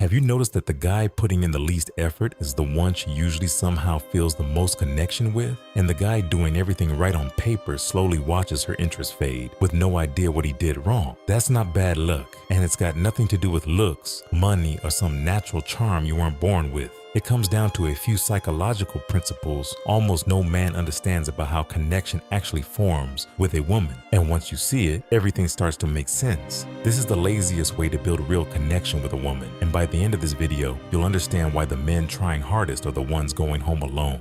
Have you noticed that the guy putting in the least effort is the one she usually somehow feels the most connection with? And the guy doing everything right on paper slowly watches her interest fade with no idea what he did wrong. That's not bad luck, and it's got nothing to do with looks, money, or some natural charm you weren't born with. It comes down to a few psychological principles almost no man understands about how connection actually forms with a woman. And once you see it, everything starts to make sense. This is the laziest way to build real connection with a woman. And by the end of this video, you'll understand why the men trying hardest are the ones going home alone.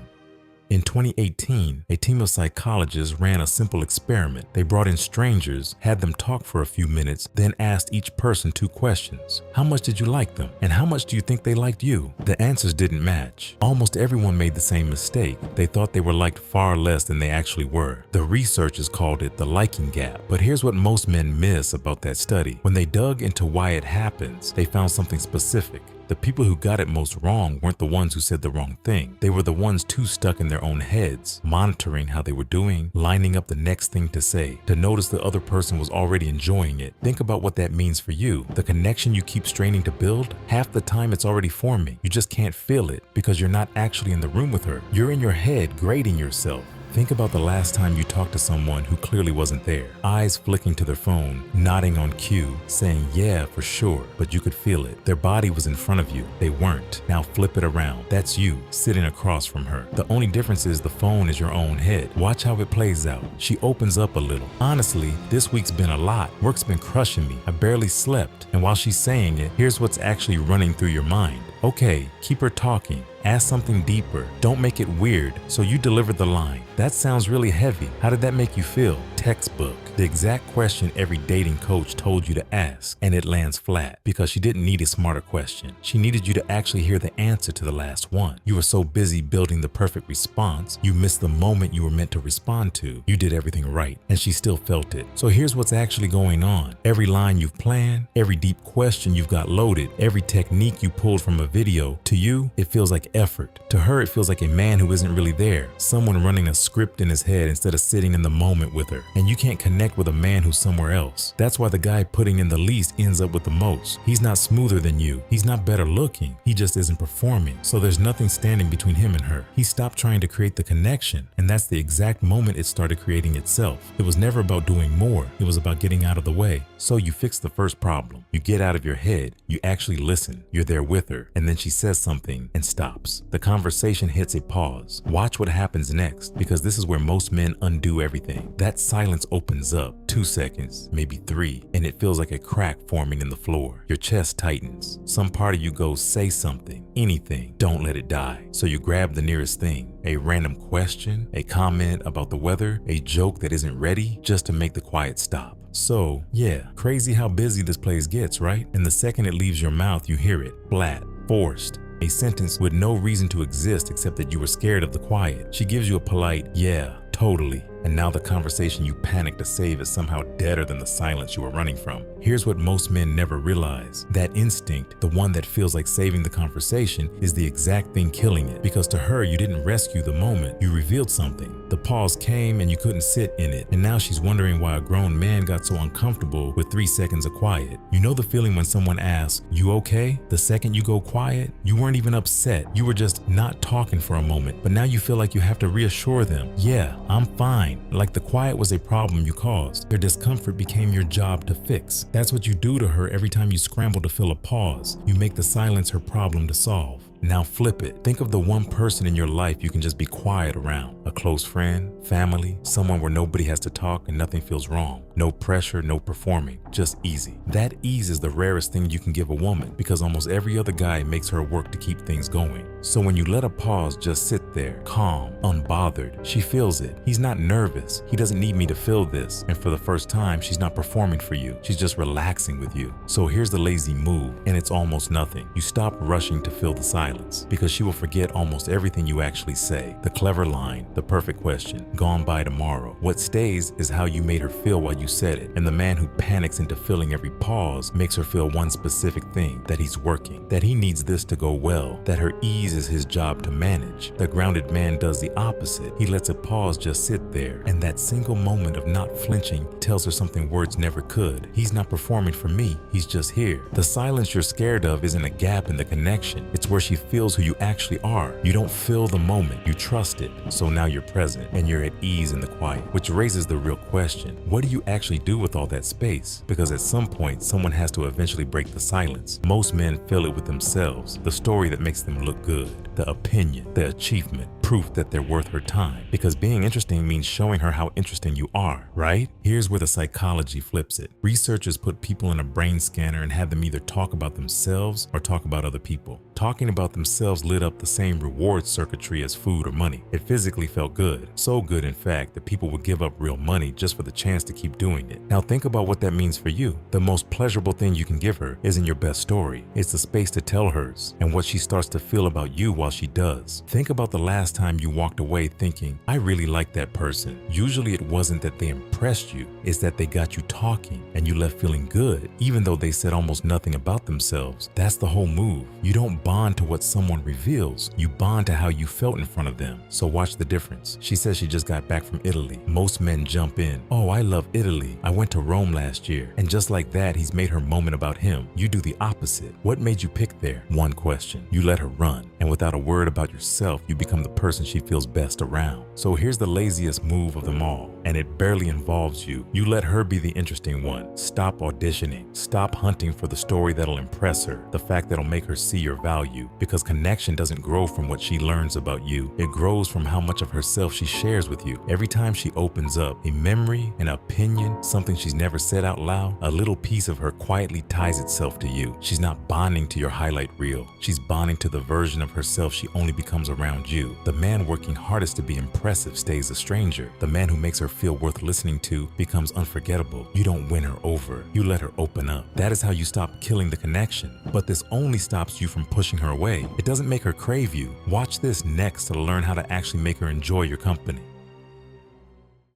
In 2018, a team of psychologists ran a simple experiment. They brought in strangers, had them talk for a few minutes, then asked each person 2 questions. How much did you like them? And how much do you think they liked you? The answers didn't match. Almost everyone made the same mistake. They thought they were liked far less than they actually were. The researchers called it the liking gap. But here's what most men miss about that study. When they dug into why it happens, they found something specific. The people who got it most wrong weren't the ones who said the wrong thing. They were the ones too stuck in their own heads, monitoring how they were doing, lining up the next thing to say, to notice the other person was already enjoying it. Think about what that means for you. The connection you keep straining to build, half the time it's already forming. You just can't feel it because you're not actually in the room with her. You're in your head grading yourself. Think about the last time you talked to someone who clearly wasn't there. Eyes flicking to their phone, nodding on cue, saying yeah for sure, but you could feel it. Their body was in front of you. They weren't. Now flip it around. That's you, sitting across from her. The only difference is the phone is your own head. Watch how it plays out. She opens up a little. Honestly, this week's been a lot. Work's been crushing me. I barely slept. And while she's saying it, here's what's actually running through your mind. Okay, keep her talking. Ask something deeper. Don't make it weird. So you delivered the line. That sounds really heavy. How did that make you feel? Textbook. The exact question every dating coach told you to ask, and it lands flat because she didn't need a smarter question. She needed you to actually hear the answer to the last one. You were so busy building the perfect response, you missed the moment you were meant to respond to. You did everything right, and she still felt it. So here's what's actually going on. Every line you've planned, every deep question you've got loaded, every technique you pulled from a video, to you, it feels like effort. To her, it feels like a man who isn't really there. Someone running a script in his head instead of sitting in the moment with her. And you can't connect with a man who's somewhere else. That's why the guy putting in the least ends up with the most. He's not smoother than you. He's not better looking. He just isn't performing. So there's nothing standing between him and her. He stopped trying to create the connection. And that's the exact moment it started creating itself. It was never about doing more. It was about getting out of the way. So you fix the first problem. You get out of your head. You actually listen. You're there with her. And then she says something and stops. The conversation hits a pause. Watch what happens next, because this is where most men undo everything. That silence opens up. 2 seconds, maybe 3, and it feels like a crack forming in the floor. Your chest tightens. Some part of you goes, say something, anything. Don't let it die. So you grab the nearest thing. A random question, a comment about the weather, a joke that isn't ready, just to make the quiet stop. So, yeah, crazy how busy this place gets, right? And the second it leaves your mouth, you hear it. Flat, forced. A sentence with no reason to exist except that you were scared of the quiet. She gives you a polite, yeah, totally. And now the conversation you panicked to save is somehow deader than the silence you were running from. Here's what most men never realize. That instinct, the one that feels like saving the conversation, is the exact thing killing it. Because to her, you didn't rescue the moment, you revealed something. The pause came and you couldn't sit in it. And now she's wondering why a grown man got so uncomfortable with 3 seconds of quiet. You know the feeling when someone asks, you okay? The second you go quiet, you weren't even upset. You were just not talking for a moment. But now you feel like you have to reassure them, yeah, I'm fine. Like the quiet was a problem you caused. Their discomfort became your job to fix. That's what you do to her every time you scramble to fill a pause. You make the silence her problem to solve. Now flip it. Think of the one person in your life you can just be quiet around. A close friend, family, someone where nobody has to talk and nothing feels wrong. No pressure, no performing, just easy. That ease is the rarest thing you can give a woman because almost every other guy makes her work to keep things going. So when you let a pause just sit there, calm, unbothered, she feels it. He's not nervous. He doesn't need me to feel this. And for the first time, she's not performing for you. She's just relaxing with you. So here's the lazy move, and it's almost nothing. You stop rushing to fill the silence because she will forget almost everything you actually say. The clever line, The perfect question. Gone by tomorrow. What stays is how you made her feel while you said it. And the man who panics into filling every pause makes her feel one specific thing, that he's working, that he needs this to go well, that her ease is his job to manage. The grounded man does the opposite. He lets a pause just sit there, and that single moment of not flinching tells her something words never could. He's not performing for me, he's just here. The silence you're scared of isn't a gap in the connection. It's where she feels who you actually are. You don't fill the moment, you trust it. So now you're present, and you're at ease in the quiet, which raises the real question. What do you actually do with all that space? Because at some point, someone has to eventually break the silence. Most men fill it with themselves, the story that makes them look good, the opinion, the achievement, proof that they're worth her time. Because being interesting means showing her how interesting you are, right? Here's where the psychology flips it. Researchers put people in a brain scanner and had them either talk about themselves or talk about other people. Talking about themselves lit up the same reward circuitry as food or money. It physically felt good. So good, in fact, that people would give up real money just for the chance to keep doing it. Now think about what that means for you. The most pleasurable thing you can give her isn't your best story. It's the space to tell hers and what she starts to feel about you while she does. Think about the last time you walked away thinking, I really like that person. Usually it wasn't that they impressed you, it's that they got you talking and you left feeling good, even though they said almost nothing about themselves. That's the whole move. You don't bond to what someone reveals, you bond to how you felt in front of them. So watch the difference. She says she just got back from Italy. Most men jump in, oh, I love Italy. I went to Rome last year. And just like that, he's made her moment about him. You do the opposite. What made you pick there? One question. You let her run. And without a word about yourself, you become the person she feels best around. So here's the laziest move of them all, and it barely involves you. You let her be the interesting one. Stop auditioning. Stop hunting for the story that'll impress her, the fact that'll make her see your value. Because connection doesn't grow from what she learns about you. It grows from how much of herself she shares with you. Every time she opens up, a memory, an opinion, something she's never said out loud, a little piece of her quietly ties itself to you. She's not bonding to your highlight reel. She's bonding to the version of herself she only becomes around you. The man working hardest to be impressive stays a stranger. The man who makes her feel worth listening to becomes unforgettable. You don't win her over. You let her open up. That is how you stop killing the connection. But this only stops you from pushing her away. It doesn't make her crave you. Watch this next to learn how to actually make her enjoy your company.